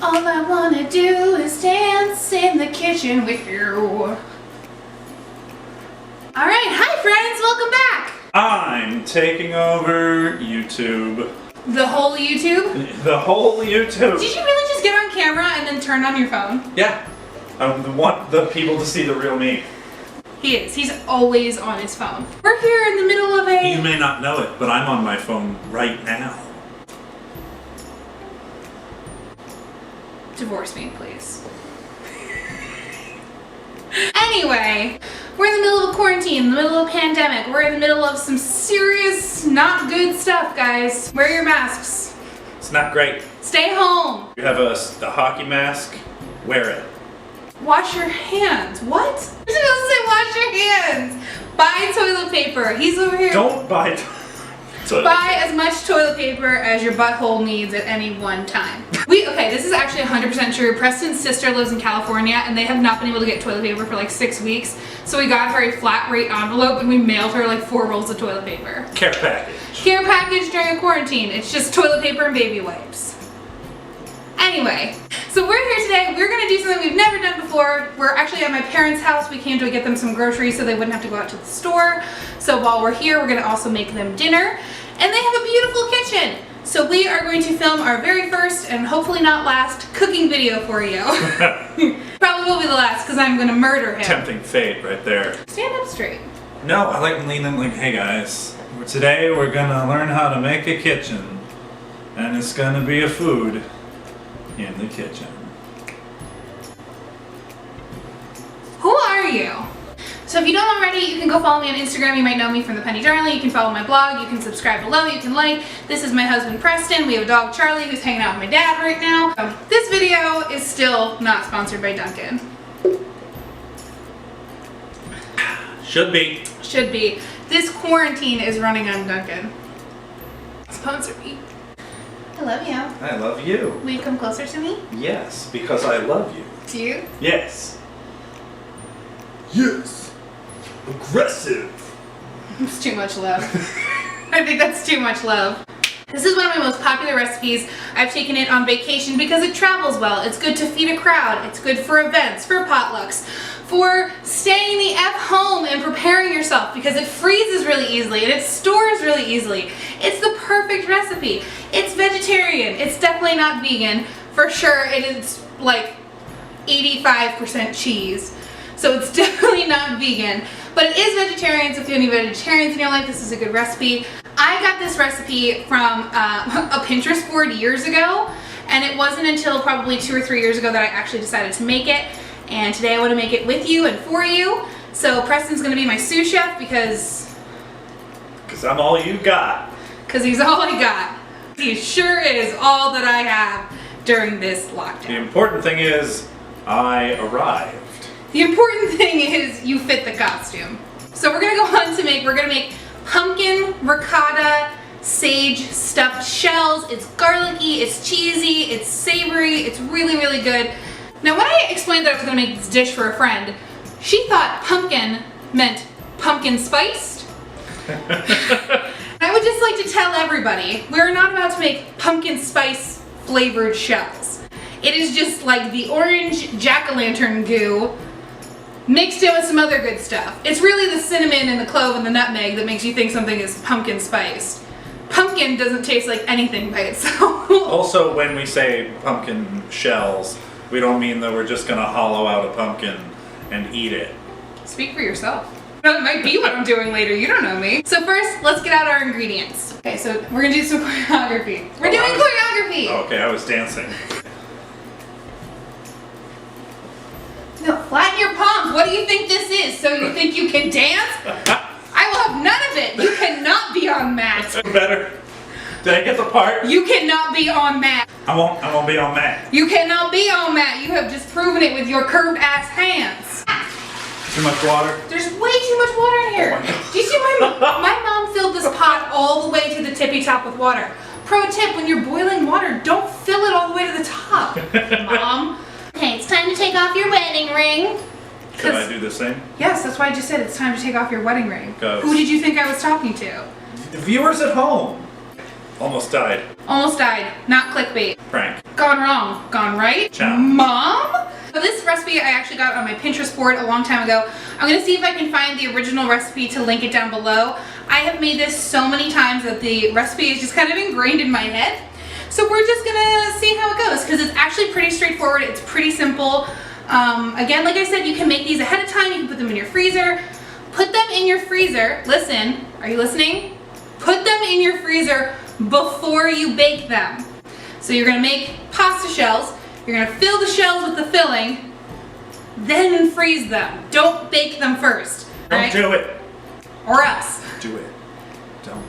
All I wanna do is dance in the kitchen with you. Alright, hi friends, welcome back! I'm taking over YouTube. The whole YouTube? The whole YouTube. Did you really just get on camera and then turn on your phone? Yeah. I want the people to see the real me. He is. He's always on his phone. We're here in the middle of a... You may not know it, but I'm on my phone right now. Divorce me, please. Anyway, we're in the middle of a quarantine, in the middle of a pandemic. We're in the middle of some serious, not good stuff, guys. Wear your masks. It's not great. Stay home. You have a hockey mask, wear it. Wash your hands. What? You're supposed to say wash your hands. Buy toilet paper. He's over here. Don't buy Buy as much toilet paper as your butthole needs at any one time. Okay, this is actually 100% true. Preston's sister lives in California and they have not been able to get toilet paper for like 6 weeks. So we got her a flat rate envelope and we mailed her like 4 rolls of toilet paper. Care package. Care package during a quarantine. It's just toilet paper and baby wipes. Anyway, so we're here today. We're gonna do something we've never done before. We're actually at my parents' house. We came to get them some groceries so they wouldn't have to go out to the store. So while we're here, we're gonna also make them dinner. And they have a beautiful kitchen. So we are going to film our very first and hopefully not last cooking video for you. Probably will be the last because I'm gonna murder him. Tempting fate right there. Stand up straight. No, I like leaning like, hey guys, today we're gonna learn how to make a kitchen. And it's gonna be a food in the kitchen. Who are you? So if you don't already, you can go follow me on Instagram. You might know me from the Penny Darling. You can follow my blog. You can subscribe below. You can like. This is my husband Preston. We have a dog Charlie who's hanging out with my dad right now. This video is still not sponsored by Dunkin'. Should be. Should be. This quarantine is running on Dunkin'. Sponsor me. I love you. I love you. Will you come closer to me? Yes, because I love you. Do you? Yes. Yes. Aggressive. It's too much love. I think that's too much love. This is one of my most popular recipes. I've taken it on vacation because it travels well. It's good to feed a crowd. It's good for events, for potlucks, for staying the F home and preparing yourself because it freezes really easily and it stores really easily. It's the perfect recipe. It's vegetarian. It's definitely not vegan. For sure, it is like 85% cheese. So it's definitely not vegan, but it is vegetarian, so if you have any vegetarians in your life, this is a good recipe. I got this recipe from a Pinterest board years ago, and it wasn't until probably 2 or 3 years ago that I actually decided to make it, and today I want to make it with you and for you. So Preston's going to be my sous chef because I'm all you got. Because he's all I got. He sure is all that I have during this lockdown. The important thing is, I arrived. The important thing is you fit the costume. So we're gonna go on to we're gonna make pumpkin ricotta sage stuffed shells. It's garlicky, it's cheesy, it's savory, it's really, really good. Now when I explained that I was gonna make this dish for a friend, she thought pumpkin meant pumpkin spiced. I would just like to tell everybody, we're not about to make pumpkin spice flavored shells. It is just like the orange jack-o'-lantern goo mixed in with some other good stuff. It's really the cinnamon and the clove and the nutmeg that makes you think something is pumpkin spiced. Pumpkin doesn't taste like anything by itself. Also, when we say pumpkin shells, we don't mean that we're just gonna hollow out a pumpkin and eat it. Speak for yourself. That might be what I'm doing later, you don't know me. So first, let's get out our ingredients. Okay, so we're gonna do some choreography. We're doing choreography! Oh, okay, I was dancing. No, flatten your palms. What do you think this is? So you think you can dance? I will have none of it. You cannot be on mat. Better. Did I get the part? You cannot be on mat. I won't be on mat. You cannot be on mat. You have just proven it with your curved ass hands. Too much water? There's way too much water in here. Do you see my mom filled this pot all the way to the tippy top with water. Pro tip, when you're boiling water, don't fill it all the way to the top, Mom. Okay, it's time to take off your wedding ring. Can I do the same? Yes, that's why I just said it's time to take off your wedding ring. Go. Who did you think I was talking to? The viewers at home. Almost died. Almost died. Not clickbait. Prank. Gone wrong. Gone right. Ciao. Mom? So this recipe I actually got on my Pinterest board a long time ago. I'm going to see if I can find the original recipe to link it down below. I have made this so many times that the recipe is just kind of ingrained in my head. So we're just going to see how it goes because it's actually pretty straightforward. It's pretty simple. Again, like I said, you can make these ahead of time. You can put them in your freezer. Put them in your freezer. Listen, are you listening? Put them in your freezer before you bake them. So you're going to make pasta shells. You're going to fill the shells with the filling, then freeze them. Don't bake them first. Don't do it. Or else. Do it. Don't.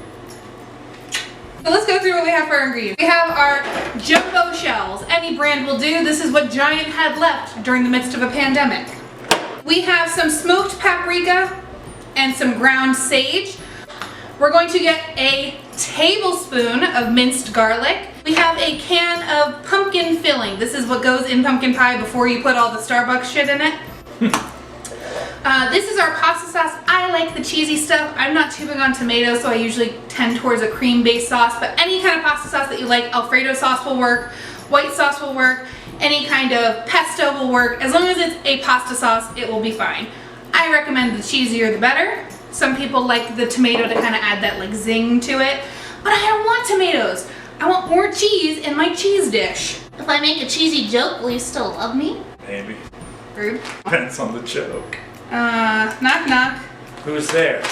So let's go through what we have for our ingredients. We have our jumbo shells. Any brand will do. This is what Giant had left during the midst of a pandemic. We have some smoked paprika and some ground sage. We're going to get a tablespoon of minced garlic. We have a can of pumpkin filling. This is what goes in pumpkin pie before you put all the Starbucks shit in it. This is our pasta sauce. I like the cheesy stuff. I'm not too big on tomatoes, so I usually tend towards a cream-based sauce, but any kind of pasta sauce that you like, Alfredo sauce will work, white sauce will work, any kind of pesto will work. As long as it's a pasta sauce, it will be fine. I recommend the cheesier the better. Some people like the tomato to kind of add that like zing to it, but I don't want tomatoes. I want more cheese in my cheese dish. If I make a cheesy joke, will you still love me? Maybe. Rude. Depends on the joke. Knock knock. Who's there?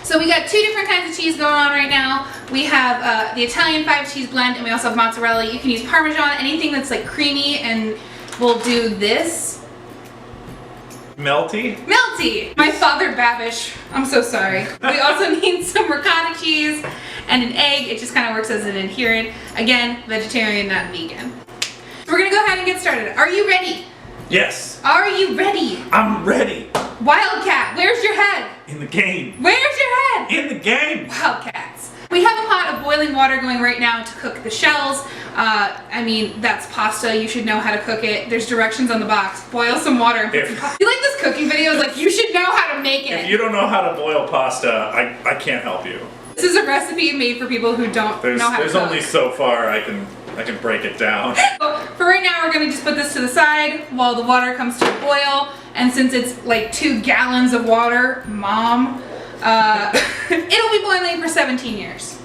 So we got two different kinds of cheese going on right now. We have the Italian 5-cheese blend, and we also have mozzarella. You can use Parmesan, anything that's like creamy, and we'll do this. Melty? Melty! My father Babish. I'm so sorry. We also need some ricotta cheese and an egg. It just kind of works as an adherent. Again, vegetarian, not vegan. So we're gonna go ahead and get started. Are you ready? Yes. Are you ready? I'm ready. Wildcat, where's your head? In the game. Where's your head? In the game. Wildcats. We have a pot of boiling water going right now to cook the shells. I mean, that's pasta. You should know how to cook it. There's directions on the box. Boil some water and put some pasta. You like this cooking videos? Like, you should know how to make it. If you don't know how to boil pasta, I can't help you. This is a recipe made for people who don't know how to cook. There's only so far I can break it down. For right now, we're gonna just put this to the side while the water comes to a boil. And since it's like 2 gallons of water, Mom, it'll be boiling for 17 years.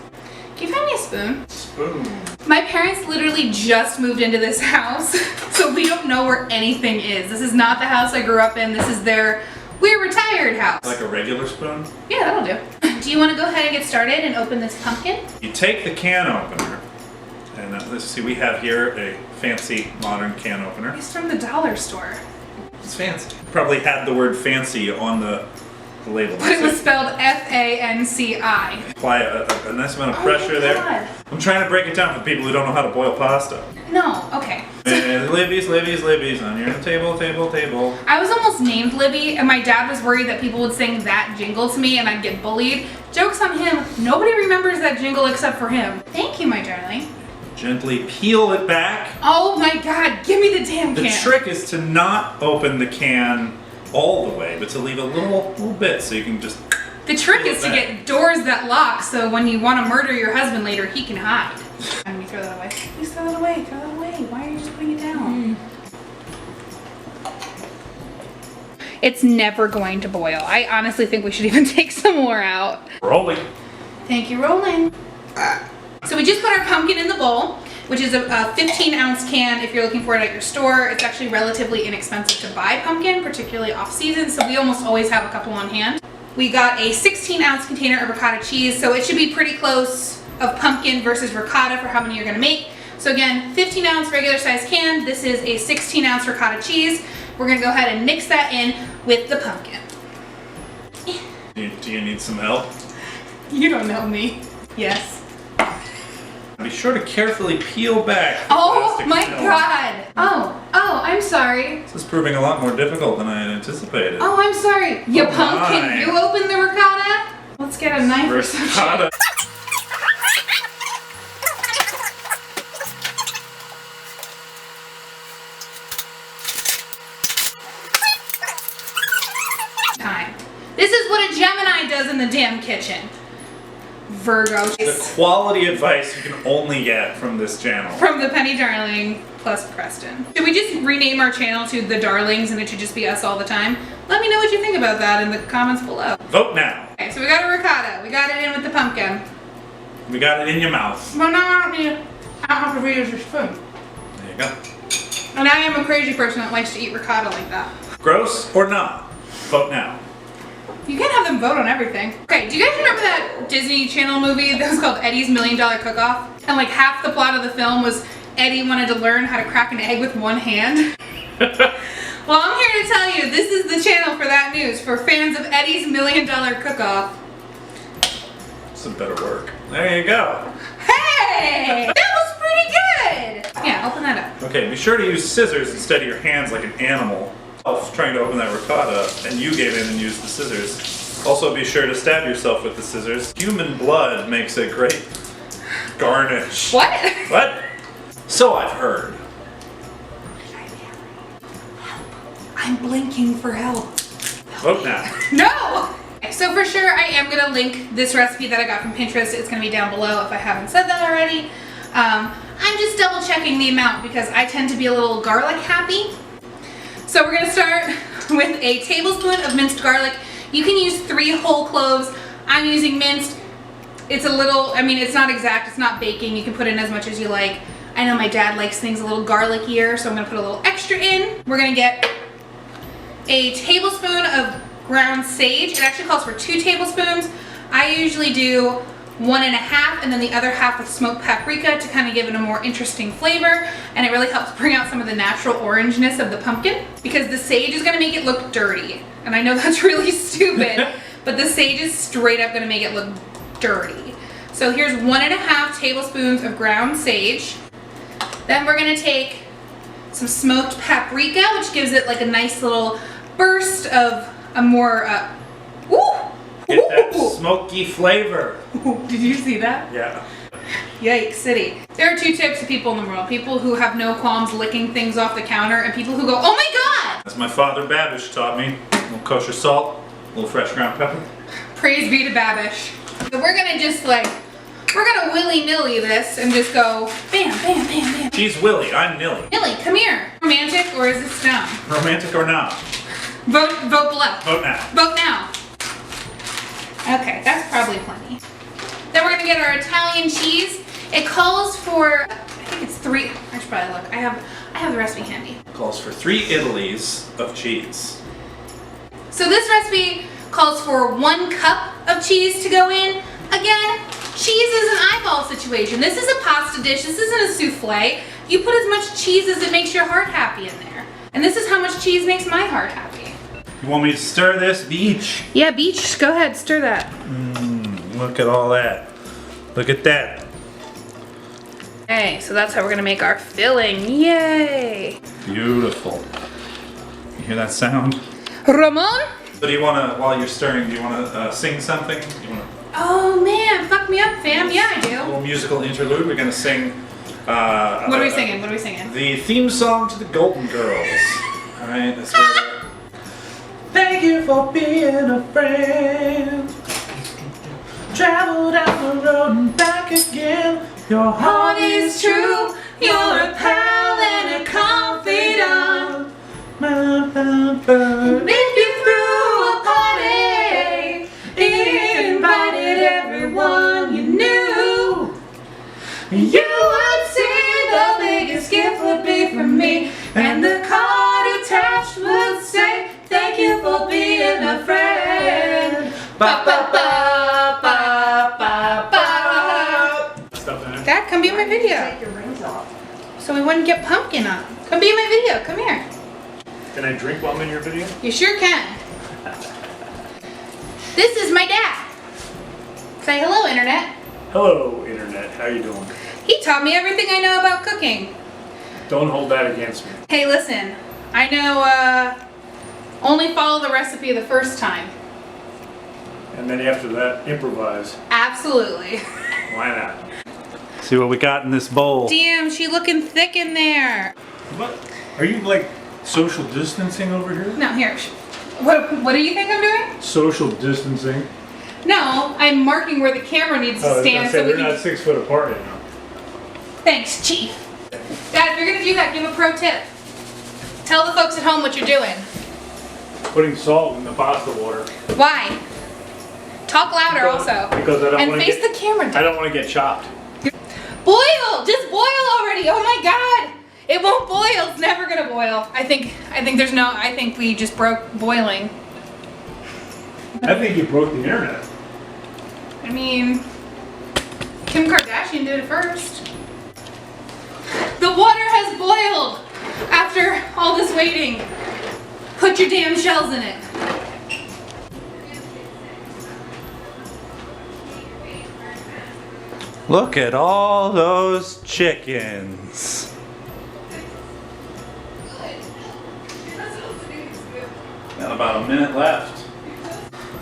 Can you find me a spoon? Spoon. My parents literally just moved into this house, so we don't know where anything is. This is not the house I grew up in. This is their we're retired house. Like a regular spoon? Yeah, that'll do. Do you want to go ahead and get started and open this pumpkin? You take the can opener, and let's see, we have here a fancy modern can opener. It's from the dollar store. It's fancy. Probably had the word fancy on the label. But it was spelled F-A-N-C-I. Apply a nice amount of pressure there. God. I'm trying to break it down for people who don't know how to boil pasta. No, okay. And Libby's on your table. I was almost named Libby, and my dad was worried that people would sing that jingle to me and I'd get bullied. Joke's on him. Nobody remembers that jingle except for him. Thank you, my darling. Gently peel it back. Oh my God, give me the damn can. The trick is to not open the can all the way, but to leave a little bit so you can just... The trick is to get doors that lock so when you want to murder your husband later, he can hide. Let me throw that away. Please throw that away. Throw that away. Why are you just putting it down? It's never going to boil. I honestly think we should even take some more out. Rolling. Thank you, rolling. So we just put our pumpkin in the bowl, which is a 15-ounce can if you're looking for it at your store. It's actually relatively inexpensive to buy pumpkin, particularly off-season, so we almost always have a couple on hand. We got a 16-ounce container of ricotta cheese, so it should be pretty close of pumpkin versus ricotta for how many you're gonna make. So again, 15-ounce regular size can. This is a 16-ounce ricotta cheese. We're gonna go ahead and mix that in with the pumpkin. Do you need some help? You don't know me. Yes. Be sure to carefully peel back. Oh my God. Oh, I'm sorry. This is proving a lot more difficult than I had anticipated. Oh, I'm sorry. You pumpkin. My. You opened the ricotta? Let's get a knife or something. Ricotta. Time. This is what a Gemini does in the damn kitchen. Virgo. The quality advice you can only get from this channel. From the Penny Darling plus Preston. Should we just rename our channel to The Darlings and it should just be us all the time? Let me know what you think about that in the comments below. Vote now. Okay, so we got a ricotta. We got it in with the pumpkin. We got it in your mouth. Well, now I don't have to reuse your spoon. There you go. And I am a crazy person that likes to eat ricotta like that. Gross or not? Vote now. You can't have them vote on everything. Okay, do you guys remember that Disney Channel movie that was called Eddie's $1 Million Cook-Off? And like half the plot of the film was Eddie wanted to learn how to crack an egg with one hand. Well, I'm here to tell you, this is the channel for that news, for fans of Eddie's $1 Million Cook-Off. Some better work. There you go. Hey! That was pretty good! Yeah, open that up. Okay, be sure to use scissors instead of your hands like an animal. I was trying to open that ricotta, and you gave in and used the scissors. Also, be sure to stab yourself with the scissors. Human blood makes a great garnish. What? What? So I've heard. I'm blinking for help. Vote now. No! So for sure, I am gonna link this recipe that I got from Pinterest. It's gonna be down below if I haven't said that already. I'm just double checking the amount because I tend to be a little garlic happy. So we're gonna start with a tablespoon of minced garlic. You can use 3 whole cloves. I'm using minced. It's a little, I mean, it's not exact, it's not baking. You can put in as much as you like. I know my dad likes things a little garlic-ier, so I'm gonna put a little extra in. We're gonna get a tablespoon of ground sage. It actually calls for 2 tablespoons. I usually do 1.5 and then the other half with smoked paprika to kind of give it a more interesting flavor, and it really helps bring out some of the natural orangeness of the pumpkin because the sage is going to make it look dirty. And I know that's really stupid, but the sage is straight up going to make it look dirty. So here's 1.5 tablespoons of ground sage. Then we're going to take some smoked paprika, which gives it like a nice little burst of a more Get that smoky flavor. Did you see that? Yeah. Yikes city. There are 2 types of people in the world. People who have no qualms licking things off the counter and people who go, oh my god! As my father Babish taught me, a little kosher salt, a little fresh ground pepper. Praise be to Babish. So we're gonna just like, we're gonna willy-nilly this and just go bam, bam, bam, bam. She's Willy, I'm Nilly. Nilly, come here. Romantic or is this dumb? Romantic or not? Vote below. Vote now. Vote now. Okay, that's probably plenty. Then we're gonna get our Italian cheese. It calls for, I think it's 3, I should probably look. I have the recipe handy. Calls for 3 Italys of cheese. So this recipe calls for 1 cup of cheese to go in. Again, cheese is an eyeball situation. This is a pasta dish, this isn't a souffle. You put as much cheese as it makes your heart happy in there. And this is how much cheese makes my heart happy. You want me to stir this, Beach? Yeah, Beach, go ahead, stir that. Look at all that. Look at that. Okay, so that's how we're gonna make our filling. Yay! Beautiful. You hear that sound? Ramon? So do you want to, while you're stirring, do you want to sing something? You want Oh man, fuck me up, fam. Yeah, I a do. little musical interlude? We're going to sing... What are we singing? What are we singing? The theme song to the Golden Girls. Alright, let's go there. Thank you for being a friend. Travel down the road and back again. Your heart is true. You're a pal and a confidant. If you threw a party, invited everyone you knew, you would see the biggest gift would be from me, and the card attached would say, thank you for being a friend. Ba ba ba ba ba ba. Dad, come be in my video. Take your rings off. So we wouldn't get pumpkin on. Come be in my video. Come here. Can I drink while I'm in your video? You sure can. This is my dad. Say hello, Internet. Hello, Internet. How you doing? He taught me everything I know about cooking. Don't hold that against me. Hey, listen. I know, only follow the recipe the first time. And then after that, improvise. Absolutely. Why not? See what we got in this bowl. Damn, she looking thick in there. What? Are you like social distancing over here? No, here. What do you think I'm doing? Social distancing. No, I'm marking where the camera needs to I was stand gonna say, so we they're can... not 6 foot apart yet. Thanks, Chief. Dad, if you're gonna do that, give a pro tip. Tell the folks at home what you're doing. Putting salt in the pasta water. Why? Talk louder also. Because I don't and want to face get, the camera I down. don't want to get chopped. Boil! Just boil already! Oh my god! It won't boil. It's never gonna boil. I think we just broke boiling. I think you broke the internet. I mean, Kim Kardashian did it first. The water has boiled after all this waiting. Put your damn shells in it. Look at all those chickens. Got about a minute left.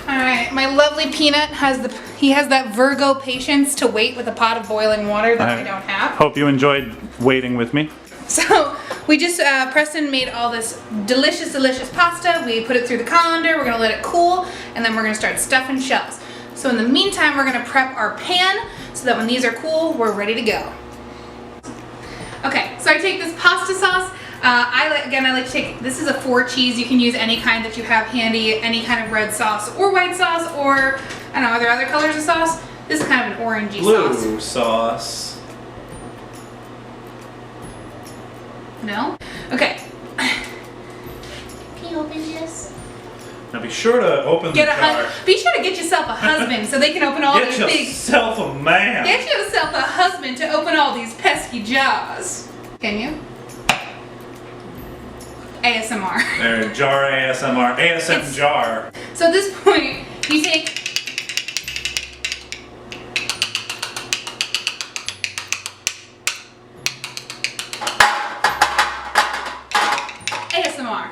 Alright, my lovely Peanut has that Virgo patience to wait with a pot of boiling water that I don't have. Hope you enjoyed waiting with me. So we just, Preston made all this delicious, delicious pasta. We put it through the colander, we're gonna let it cool, and then we're gonna start stuffing shells. So in the meantime, we're gonna prep our pan so that when these are cool, we're ready to go. Okay, so I take this pasta sauce. I like to take, this is a 4 cheese. You can use any kind that you have handy, any kind of red sauce or white sauce, or, I don't know, are there other colors of sauce? This is kind of an orangey sauce. Blue sauce. No? Okay. Can you open this? Now be sure to open the jar. Be sure to get yourself a husband so they can open all these Get big... yourself a man. Get yourself a husband to open all these pesky jars. Can you? ASMR. There, jar ASMR. ASM jar. So at this point, you take... ASMR.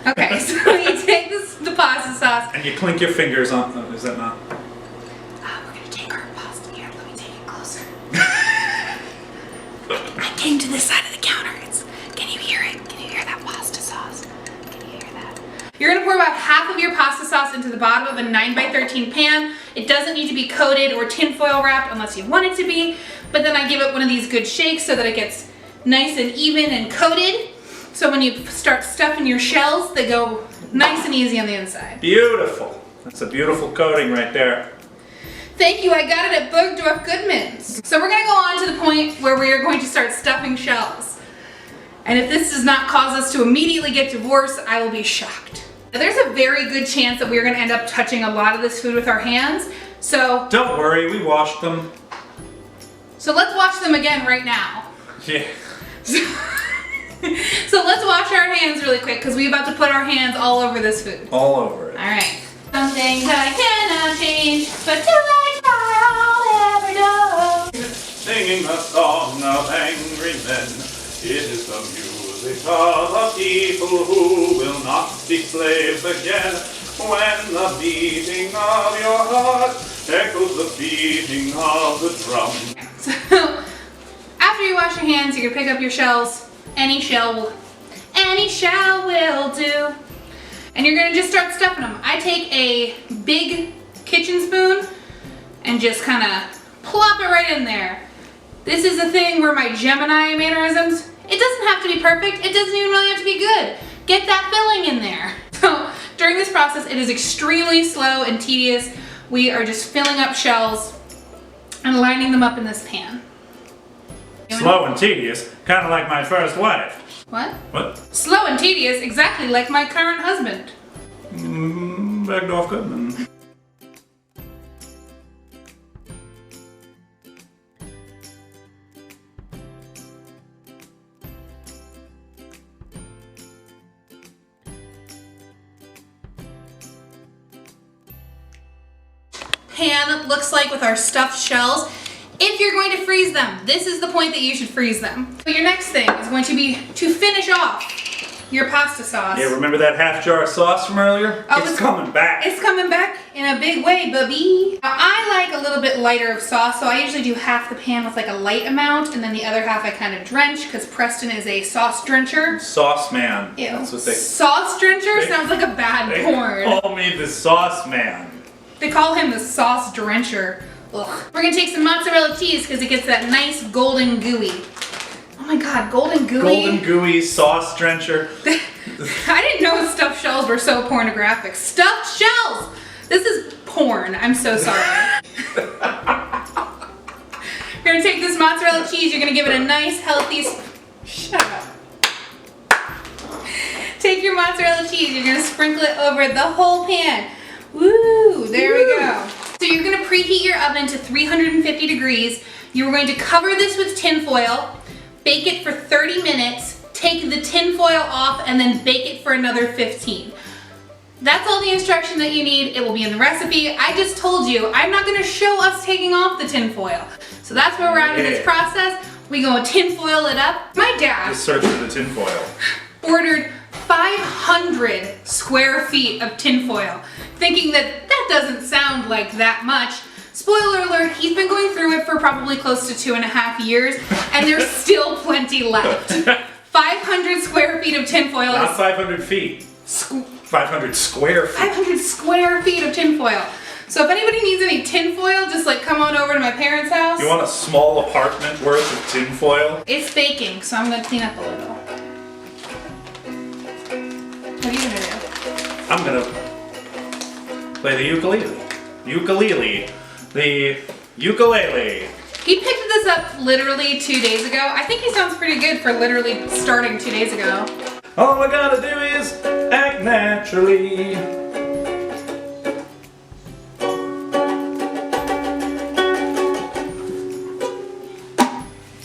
Okay, so you take the pasta sauce. And you clink your fingers on. Oh, is that not? We're gonna take our pasta here. Let me take it closer. I came to this side of the counter. Can you hear it? Can you hear that pasta sauce? Can you hear that? You're gonna pour about half of your pasta sauce into the bottom of a 9x13 pan. It doesn't need to be coated or tinfoil wrapped unless you want it to be. But then I give it one of these good shakes so that it gets nice and even and coated. So when you start stuffing your shells, they go nice and easy on the inside. Beautiful. That's a beautiful coating right there. Thank you, I got it at Bergdorf Goodman's. So we're gonna go on to the point where we are going to start stuffing shells. And if this does not cause us to immediately get divorced, I will be shocked. Now, there's a very good chance that we're gonna end up touching a lot of this food with our hands. So Don't worry, we washed them. So let's wash them again right now. Yeah. So let's wash our hands really quick because we're about to put our hands all over this food. All over it. Alright. Some things I cannot change, but till I try, I'll ever know. Singing a song of angry men. It is the music of a people who will not be slaves again. When the beating of your heart echoes the beating of the drum. So, after you wash your hands, you can pick up your shells. Any shell will do. And you're gonna just start stuffing them. I take a big kitchen spoon and just kind of plop it right in there. This is the thing where my Gemini mannerisms, it doesn't have to be perfect. It doesn't even really have to be good. Get that filling in there. So during this process, it is extremely slow and tedious. We are just filling up shells and lining them up in this pan. Slow and tedious, kind of like my first wife. What? What? Slow and tedious, exactly like my current husband. Bergdorf Goodman. Pan looks like with our stuffed shells. If you're going to freeze them, this is the point that you should freeze them. So your next thing is going to be to finish off your pasta sauce. Yeah, remember that half jar of sauce from earlier? Oh, it's coming back. It's coming back in a big way, baby. Now, I like a little bit lighter of sauce, so I usually do half the pan with like a light amount, and then the other half I kind of drench, because Preston is a sauce drencher. Sauce man. Ew. That's what they... Sauce drencher sounds like a bad They porn. call me the sauce man. They call him the sauce drencher. Ugh. We're gonna take some mozzarella cheese because it gets that nice golden gooey. Oh my god, golden gooey. Golden gooey sauce drencher. I didn't know stuffed shells were so pornographic. Stuffed shells! This is porn. I'm so sorry. You're gonna take this mozzarella cheese, you're gonna give it a nice healthy shut up. Take your mozzarella cheese, you're gonna sprinkle it over the whole pan. Woo! There we go. So you're gonna preheat your oven to 350 degrees. You're going to cover this with tin foil, bake it for 30 minutes, take the tin foil off, and then bake it for another 15. That's all the instruction that you need. It will be in the recipe. I just told you, I'm not gonna show us taking off the tin foil. So that's where we're at in this process. We go tin foil it up. My dad Just search for the tin foil. ordered 500 square feet of tin foil, thinking that that doesn't sound like that much. Spoiler alert, he's been going through it for probably close to 2.5 years, and there's still plenty left. 500 square feet of tin foil. Not 500 feet. 500 square feet. 500 square feet of tin foil. So if anybody needs any tin foil, just like come on over to my parents' house. You want a small apartment worth of tin foil? It's baking, so I'm gonna clean up a little. What are you gonna do? I'm gonna play the ukulele. The ukulele. He picked this up literally 2 days ago. I think he sounds pretty good for literally starting 2 days ago. All I gotta do is act naturally.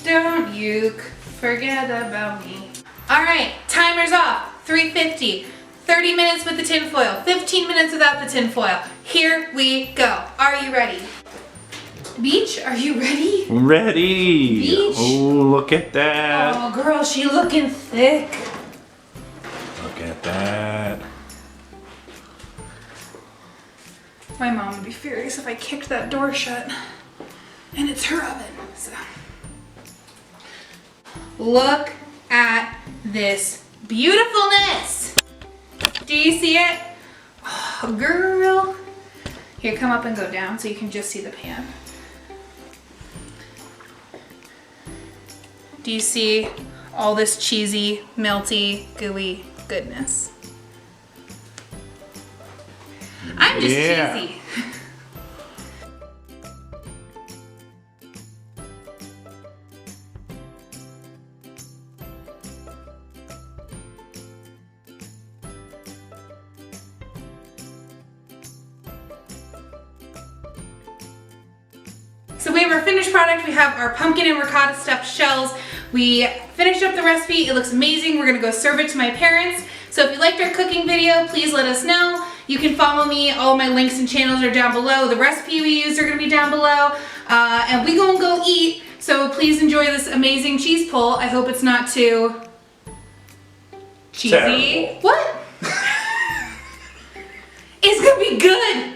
Don't uke, forget about me. All right, timer's off. 350. 30 minutes with the tin foil. 15 minutes without the tin foil. Here we go. Are you ready? Beach, are you ready? Ready. Beach. Oh, look at that. Oh, girl, she looking thick. Look at that. My mom would be furious if I kicked that door shut. And it's her oven, so. Look at this beautifulness. Do you see it? Oh, girl. Here, come up and go down so you can just see the pan. Do you see all this cheesy, melty, gooey goodness? I'm just cheesy. So we have our finished product. We have our pumpkin and ricotta stuffed shells. We finished up the recipe. It looks amazing. We're gonna go serve it to my parents. So if you liked our cooking video, please let us know. You can follow me. All my links and channels are down below. The recipe we used are gonna be down below. And we gonna go eat. So please enjoy this amazing cheese pull. I hope it's not too cheesy. Terrible. What? It's gonna be good.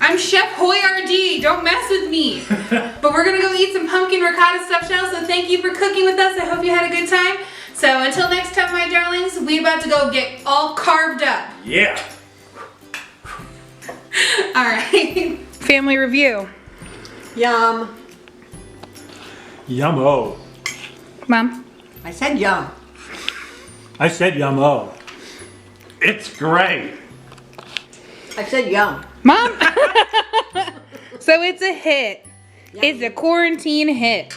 I'm Chef Hoyardee, don't mess with me. But we're gonna go eat some pumpkin ricotta stuffed shells, so thank you for cooking with us. I hope you had a good time. So until next time, my darlings, we about to go get all carved up. Yeah. All right. Family review. Yum. Yum-o. Mom. I said yum. I said yum-o. It's great. I said yum. Mom. So it's a hit. It's a quarantine hit.